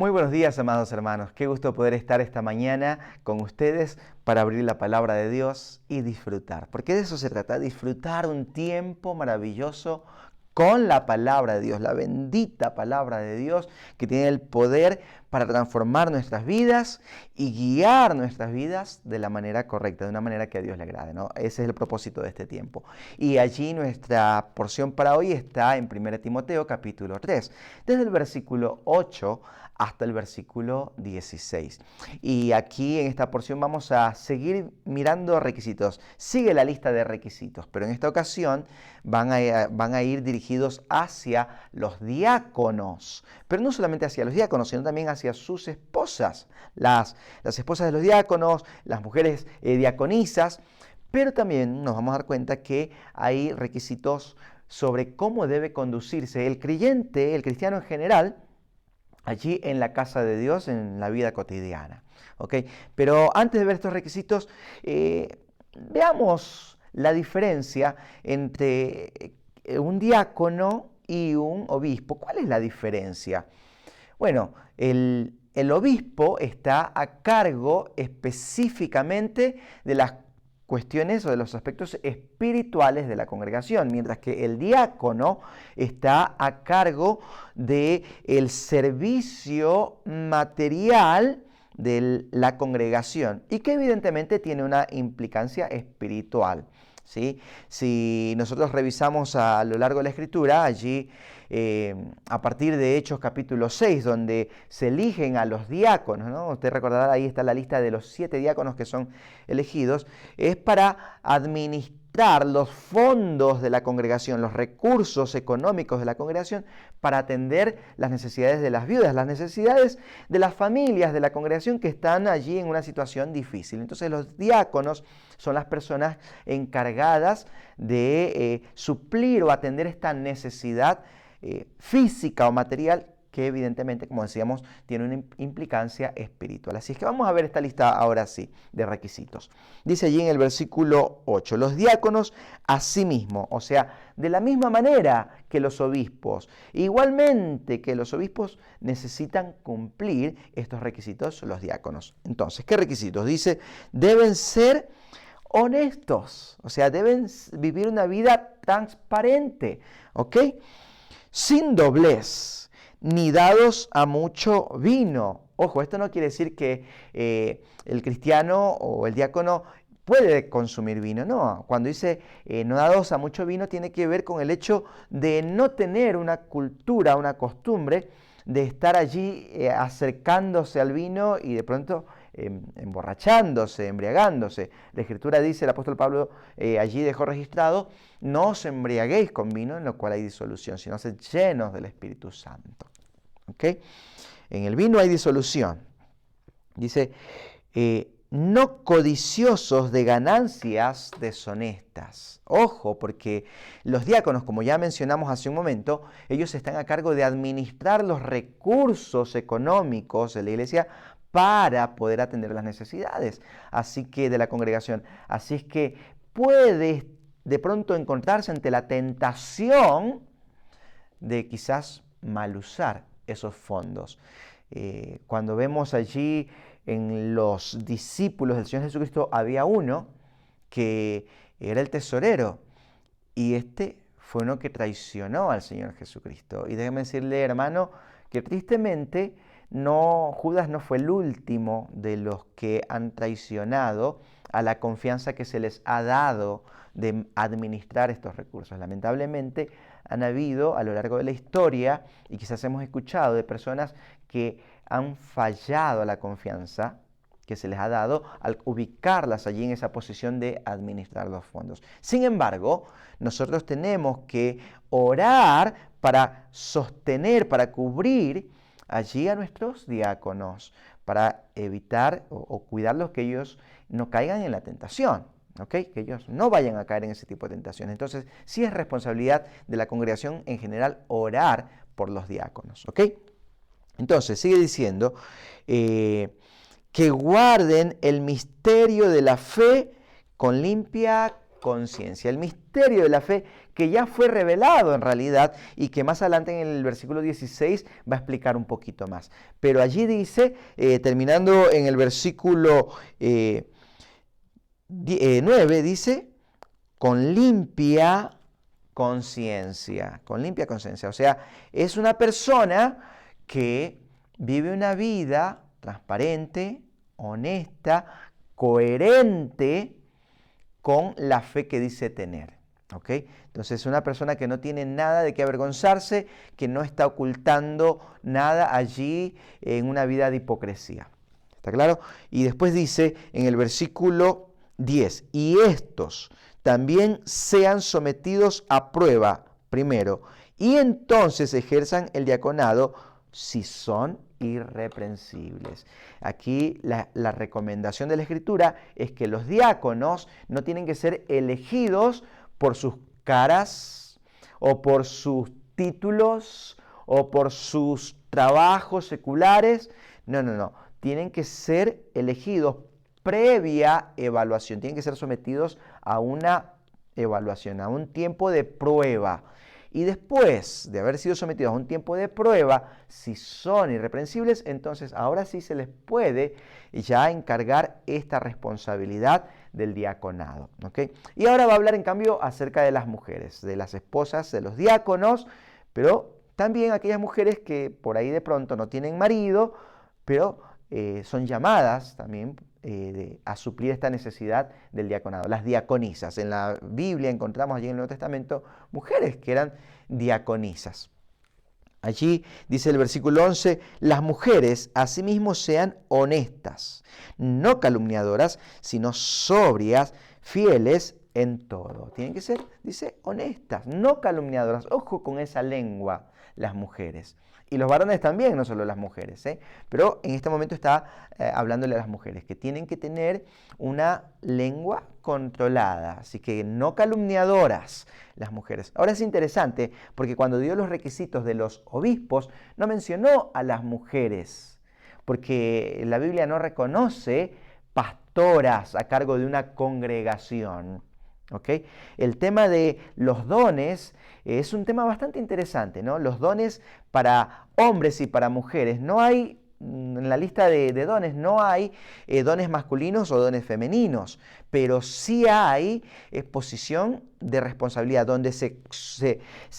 Muy buenos días, amados hermanos. Qué gusto poder estar esta mañana con ustedes para abrir la palabra de Dios y disfrutar. Porque de eso se trata, disfrutar un tiempo maravilloso con la palabra de Dios, la bendita palabra de Dios que tiene el poder para transformar nuestras vidas y guiar nuestras vidas de la manera correcta, de una manera que a Dios le agrade, ¿no? Ese es el propósito de este tiempo. Y allí nuestra porción para hoy está en 1 Timoteo capítulo 3, desde el versículo 8 hasta el versículo 16. Y aquí en esta porción vamos a seguir mirando requisitos. Sigue la lista de requisitos, pero en esta ocasión van a ir dirigidos hacia los diáconos. Pero no solamente hacia los diáconos, sino también hacia sus esposas. Las esposas de los diáconos, las mujeres diaconisas. Pero también nos vamos a dar cuenta que hay requisitos sobre cómo debe conducirse el creyente, el cristiano en general, allí en la casa de Dios, en la vida cotidiana. ¿Ok? Pero antes de ver estos requisitos, veamos la diferencia entre un diácono y un obispo. ¿Cuál es la diferencia? Bueno, el obispo está a cargo específicamente de las cuestiones o de los aspectos espirituales de la congregación, mientras que el diácono está a cargo del servicio material de la congregación y que evidentemente tiene una implicancia espiritual. ¿Sí? Si nosotros revisamos a lo largo de la Escritura, allí a partir de Hechos capítulo 6, donde se eligen a los diáconos, ¿no? Usted recordará, ahí está la lista de los 7 diáconos que son elegidos, es para administrar los fondos de la congregación, los recursos económicos de la congregación, para atender las necesidades de las viudas, las necesidades de las familias de la congregación que están allí en una situación difícil. Entonces los diáconos son las personas encargadas de suplir o atender esta necesidad física o material que evidentemente, como decíamos, tiene una implicancia espiritual. Así es que vamos a ver esta lista ahora sí de requisitos. Dice allí en el versículo 8, los diáconos asimismo, o sea, de la misma manera que los obispos, igualmente que los obispos necesitan cumplir estos requisitos los diáconos. Entonces, ¿qué requisitos? Dice, deben ser honestos, o sea, deben vivir una vida transparente, ¿ok? Sin doblez, ni dados a mucho vino. Ojo, esto no quiere decir que el cristiano o el diácono puede consumir vino, no. Cuando dice no dados a mucho vino, tiene que ver con el hecho de no tener una cultura, una costumbre de estar allí acercándose al vino y de pronto emborrachándose, embriagándose. La Escritura dice, el apóstol Pablo allí dejó registrado, no os embriaguéis con vino en lo cual hay disolución, sino sed llenos del Espíritu Santo. ¿Ok? En el vino hay disolución. Dice, no codiciosos de ganancias deshonestas. Ojo, porque los diáconos, como ya mencionamos hace un momento, ellos están a cargo de administrar los recursos económicos de la iglesia para poder atender las necesidades así que de la congregación. Así es que puede de pronto encontrarse ante la tentación de quizás mal usar esos fondos. Cuando vemos allí en los discípulos del Señor Jesucristo, había uno que era el tesorero y este fue uno que traicionó al Señor Jesucristo. Y déjeme decirle, hermano, que tristemente Judas no fue el último de los que han traicionado a la confianza que se les ha dado de administrar estos recursos. Lamentablemente han habido a lo largo de la historia, y quizás hemos escuchado de personas que han fallado a la confianza que se les ha dado al ubicarlas allí en esa posición de administrar los fondos. Sin embargo, nosotros tenemos que orar para sostener, para cubrir allí a nuestros diáconos, para evitar o cuidarlos que ellos no caigan en la tentación. ¿Okay? Que ellos no vayan a caer en ese tipo de tentaciones. Entonces, sí es responsabilidad de la congregación en general orar por los diáconos. ¿Okay? Entonces, sigue diciendo que guarden el misterio de la fe con limpia conciencia. El misterio de la fe que ya fue revelado en realidad y que más adelante en el versículo 16 va a explicar un poquito más. Pero allí dice, terminando en el versículo 9, dice, con limpia conciencia, con limpia conciencia. O sea, es una persona que vive una vida transparente, honesta, coherente con la fe que dice tener. ¿Ok? Entonces es una persona que no tiene nada de qué avergonzarse, que no está ocultando nada allí en una vida de hipocresía. ¿Está claro? Y después dice en el versículo 10, y estos también sean sometidos a prueba primero, y entonces ejerzan el diaconado si son irreprensibles. Aquí la recomendación de la Escritura es que los diáconos no tienen que ser elegidos por sus caras o por sus títulos o por sus trabajos seculares. No. Tienen que ser elegidos previa evaluación. Tienen que ser sometidos a una evaluación, a un tiempo de prueba. Y después de haber sido sometidos a un tiempo de prueba, si son irreprensibles, entonces ahora sí se les puede ya encargar esta responsabilidad del diaconado. ¿Okay? Y ahora va a hablar en cambio acerca de las mujeres, de las esposas de los diáconos, pero también aquellas mujeres que por ahí de pronto no tienen marido, pero son llamadas también a suplir esta necesidad del diaconado. Las diaconisas. En la Biblia encontramos allí en el Nuevo Testamento mujeres que eran diaconisas. Allí dice el versículo 11, las mujeres asimismo sean honestas, no calumniadoras, sino sobrias, fieles en todo. Tienen que ser, dice, honestas, no calumniadoras. Ojo con esa lengua, las mujeres. Y los varones también, no solo las mujeres, pero en este momento está hablándole a las mujeres, que tienen que tener una lengua controlada, así que no calumniadoras las mujeres. Ahora es interesante, porque cuando dio los requisitos de los obispos, no mencionó a las mujeres, porque la Biblia no reconoce pastoras a cargo de una congregación. ¿Okay? El tema de los dones es un tema bastante interesante, ¿no? Los dones para hombres y para mujeres. No hay, en la lista de dones, no hay dones masculinos o dones femeninos, pero sí hay posición de responsabilidad donde se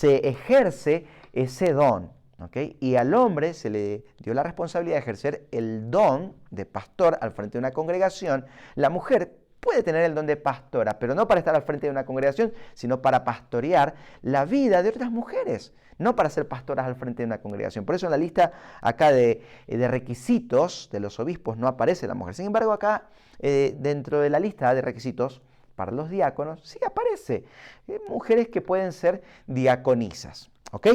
ejerce ese don. ¿Okay? Y al hombre se le dio la responsabilidad de ejercer el don de pastor al frente de una congregación. La mujer puede tener el don de pastora, pero no para estar al frente de una congregación, sino para pastorear la vida de otras mujeres, no para ser pastoras al frente de una congregación. Por eso en la lista acá de requisitos de los obispos no aparece la mujer. Sin embargo, acá dentro de la lista de requisitos para los diáconos sí aparece mujeres que pueden ser diaconisas. ¿Ok?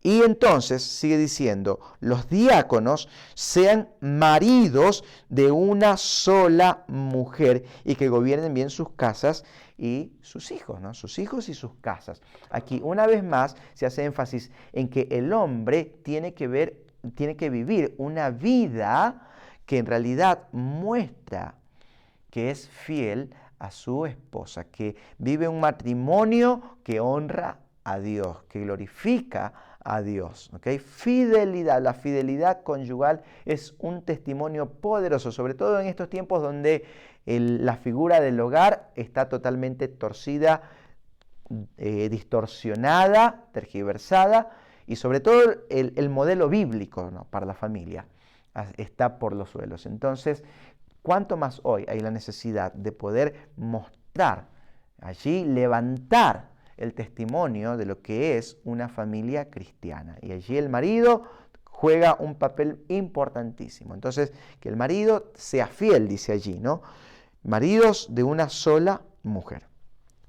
Y entonces sigue diciendo, los diáconos sean maridos de una sola mujer y que gobiernen bien sus casas y sus hijos, ¿no? Sus hijos y sus casas. Aquí una vez más se hace énfasis en que el hombre tiene que vivir una vida que en realidad muestra que es fiel a su esposa, que vive un matrimonio que honra a Dios, que glorifica a Dios. ¿Okay? Fidelidad, la fidelidad conyugal es un testimonio poderoso, sobre todo en estos tiempos donde la figura del hogar está totalmente torcida, distorsionada, tergiversada, y sobre todo el modelo bíblico, ¿no? Para la familia está por los suelos. Entonces, ¿cuánto más hoy hay la necesidad de poder mostrar allí, levantar el testimonio de lo que es una familia cristiana? Y allí el marido juega un papel importantísimo. Entonces, que el marido sea fiel, dice allí, ¿no? Maridos de una sola mujer.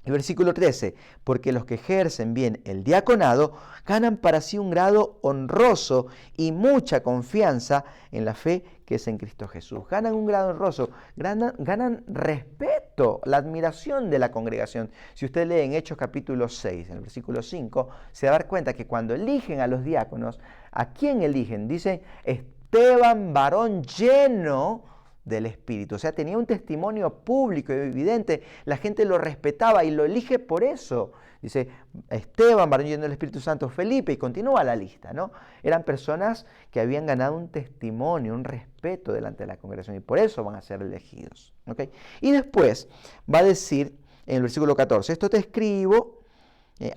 El versículo 13, porque los que ejercen bien el diaconado ganan para sí un grado honroso y mucha confianza en la fe que es en Cristo Jesús. Ganan un grado honroso, ganan respeto, la admiración de la congregación. Si usted lee en Hechos capítulo 6, en el versículo 5, se va a dar cuenta que cuando eligen a los diáconos, ¿a quién eligen? Dicen, Esteban, varón lleno del Espíritu. O sea, tenía un testimonio público y evidente. La gente lo respetaba y lo elige por eso. Dice Esteban, varón lleno del Espíritu Santo, Felipe, y continúa la lista, ¿no? Eran personas que habían ganado un testimonio, un respeto delante de la congregación y por eso van a ser elegidos. ¿Okay? Y después va a decir en el versículo 14, esto te escribo,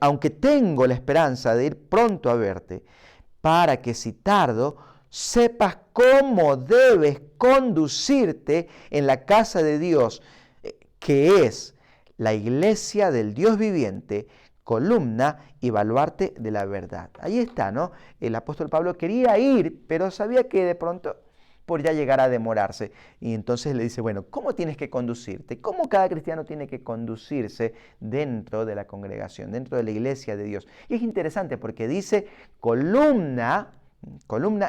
aunque tengo la esperanza de ir pronto a verte, para que si tardo, sepas cómo debes conducirte en la casa de Dios, que es la iglesia del Dios viviente, columna y baluarte de la verdad. Ahí está, ¿no? El apóstol Pablo quería ir, pero sabía que de pronto por ya llegar a demorarse. Y entonces le dice, bueno, ¿cómo tienes que conducirte? ¿Cómo cada cristiano tiene que conducirse dentro de la congregación, dentro de la iglesia de Dios? Y es interesante porque dice columna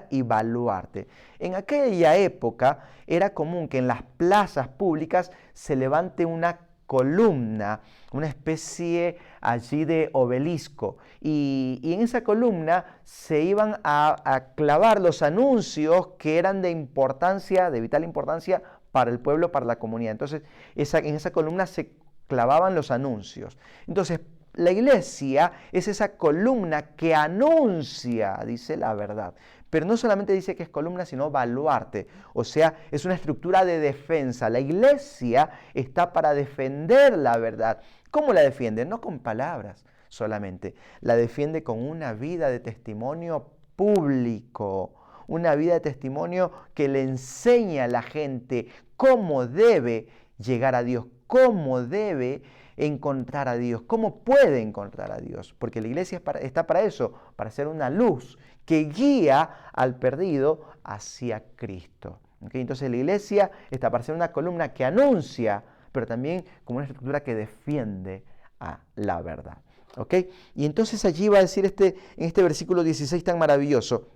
y baluarte. En aquella época era común que en las plazas públicas se levante una columna, una especie allí de obelisco. Y en esa columna se iban a clavar los anuncios que eran de importancia, de vital importancia para el pueblo, para la comunidad. Entonces, en esa columna se clavaban los anuncios. Entonces, la iglesia es esa columna que anuncia, dice la verdad. Pero no solamente dice que es columna, sino baluarte. O sea, es una estructura de defensa. La iglesia está para defender la verdad. ¿Cómo la defiende? No con palabras solamente. La defiende con una vida de testimonio público. Una vida de testimonio que le enseña a la gente cómo debe llegar a Dios, cómo debe encontrar a Dios, cómo puede encontrar a Dios, porque la iglesia está para eso, para ser una luz que guía al perdido hacia Cristo. ¿Okay? Entonces la iglesia está para ser una columna que anuncia, pero también como una estructura que defiende a la verdad. ¿Okay? Y entonces allí va a decir en este versículo 16 tan maravilloso,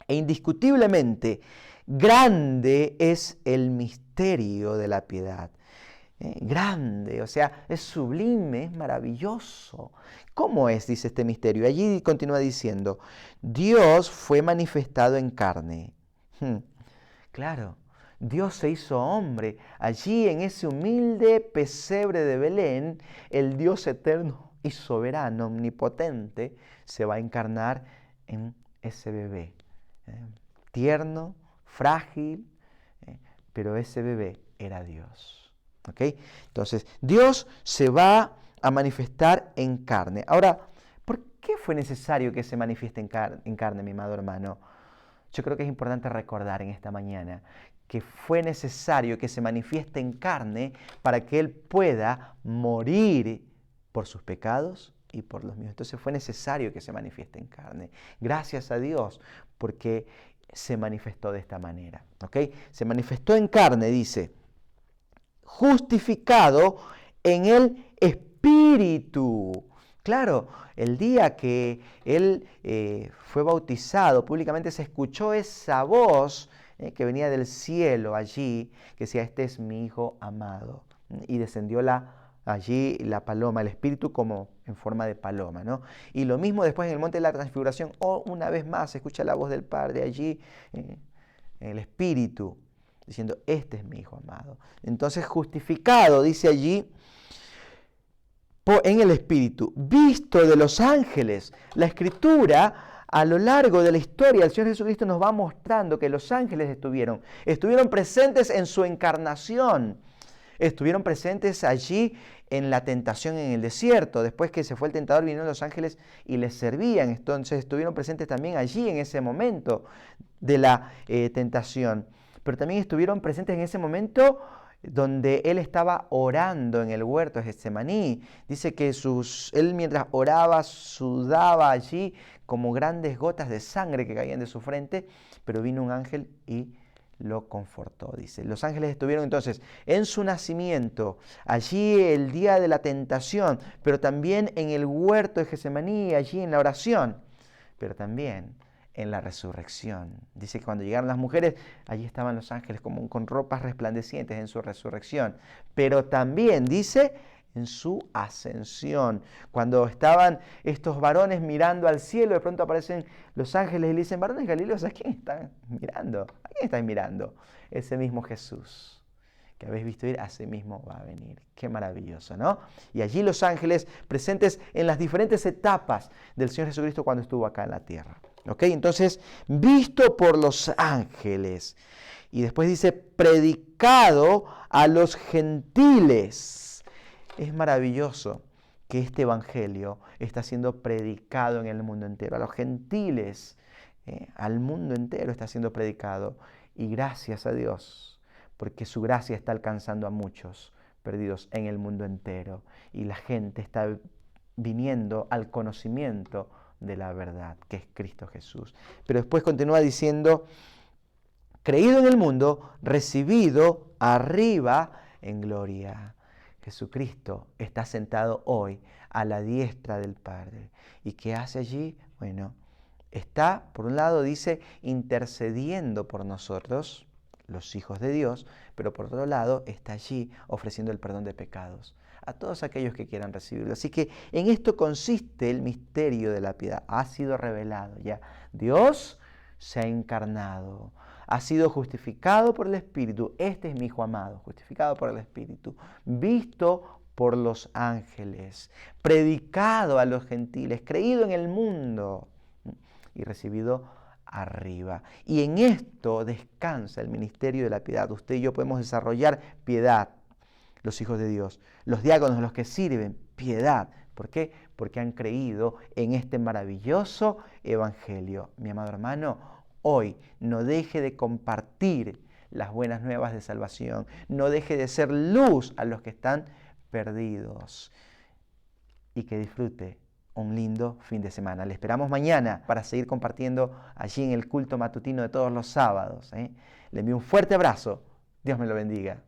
e indiscutiblemente grande es el misterio de la piedad. Grande, o sea, es sublime, es maravilloso. ¿Cómo es? Dice este misterio. Allí continúa diciendo, Dios fue manifestado en carne. Claro, Dios se hizo hombre. Allí en ese humilde pesebre de Belén, el Dios eterno y soberano, omnipotente, se va a encarnar en ese bebé. Tierno, frágil, pero ese bebé era Dios. ¿Okay? Entonces, Dios se va a manifestar en carne. Ahora, ¿por qué fue necesario que se manifieste en carne, mi amado hermano? Yo creo que es importante recordar en esta mañana que fue necesario que se manifieste en carne para que Él pueda morir por sus pecados y por los míos. Entonces fue necesario que se manifieste en carne. Gracias a Dios, porque se manifestó de esta manera. ¿Okay? Se manifestó en carne, dice, justificado en el Espíritu. Claro, el día que él fue bautizado, públicamente se escuchó esa voz que venía del cielo allí, que decía, este es mi Hijo amado. Y descendió allí la paloma, el Espíritu como en forma de paloma, ¿no? Y lo mismo después en el Monte de la Transfiguración, una vez más se escucha la voz del Padre allí, el Espíritu, diciendo, este es mi Hijo amado. Entonces, justificado, dice allí, en el Espíritu, visto de los ángeles. La Escritura, a lo largo de la historia, el Señor Jesucristo nos va mostrando que los ángeles estuvieron presentes en su encarnación, estuvieron presentes allí en la tentación en el desierto. Después que se fue el tentador, vinieron los ángeles y les servían. Entonces, estuvieron presentes también allí en ese momento de la tentación. Pero también estuvieron presentes en ese momento donde él estaba orando en el huerto de Getsemaní. Dice que él mientras oraba sudaba allí como grandes gotas de sangre que caían de su frente, pero vino un ángel y lo confortó, dice. Los ángeles estuvieron entonces en su nacimiento, allí el día de la tentación, pero también en el huerto de Getsemaní, allí en la oración, pero también en la resurrección. Dice que cuando llegaron las mujeres, allí estaban los ángeles como con ropas resplandecientes en su resurrección. Pero también dice en su ascensión. Cuando estaban estos varones mirando al cielo, de pronto aparecen los ángeles y le dicen, varones galileos, ¿a quién están mirando? ¿A quién están mirando? Ese mismo Jesús que habéis visto ir, así mismo va a venir. Qué maravilloso, ¿no? Y allí los ángeles presentes en las diferentes etapas del Señor Jesucristo cuando estuvo acá en la tierra. ¿Ok? Entonces, visto por los ángeles. Y después dice, predicado a los gentiles. Es maravilloso que este evangelio está siendo predicado en el mundo entero. A los gentiles, al mundo entero está siendo predicado. Y gracias a Dios, porque su gracia está alcanzando a muchos perdidos en el mundo entero. Y la gente está viniendo al conocimiento de la verdad, que es Cristo Jesús. Pero después continúa diciendo, creído en el mundo, recibido arriba en gloria. Jesucristo está sentado hoy a la diestra del Padre. ¿Y qué hace allí? Bueno, está, por un lado dice, intercediendo por nosotros, los hijos de Dios, pero por otro lado está allí ofreciendo el perdón de pecados a todos aquellos que quieran recibirlo. Así que en esto consiste el misterio de la piedad. Ha sido revelado ya. Dios se ha encarnado, ha sido justificado por el Espíritu. Este es mi Hijo amado, justificado por el Espíritu, visto por los ángeles, predicado a los gentiles, creído en el mundo y recibido arriba. Y en esto descansa el ministerio de la piedad. Usted y yo podemos desarrollar piedad, los hijos de Dios. Los diáconos, los que sirven, piedad. ¿Por qué? Porque han creído en este maravilloso evangelio. Mi amado hermano, hoy no deje de compartir las buenas nuevas de salvación. No deje de ser luz a los que están perdidos. Y que disfrute un lindo fin de semana. Le esperamos mañana para seguir compartiendo allí en el culto matutino de todos los sábados. Le envío un fuerte abrazo. Dios me lo bendiga.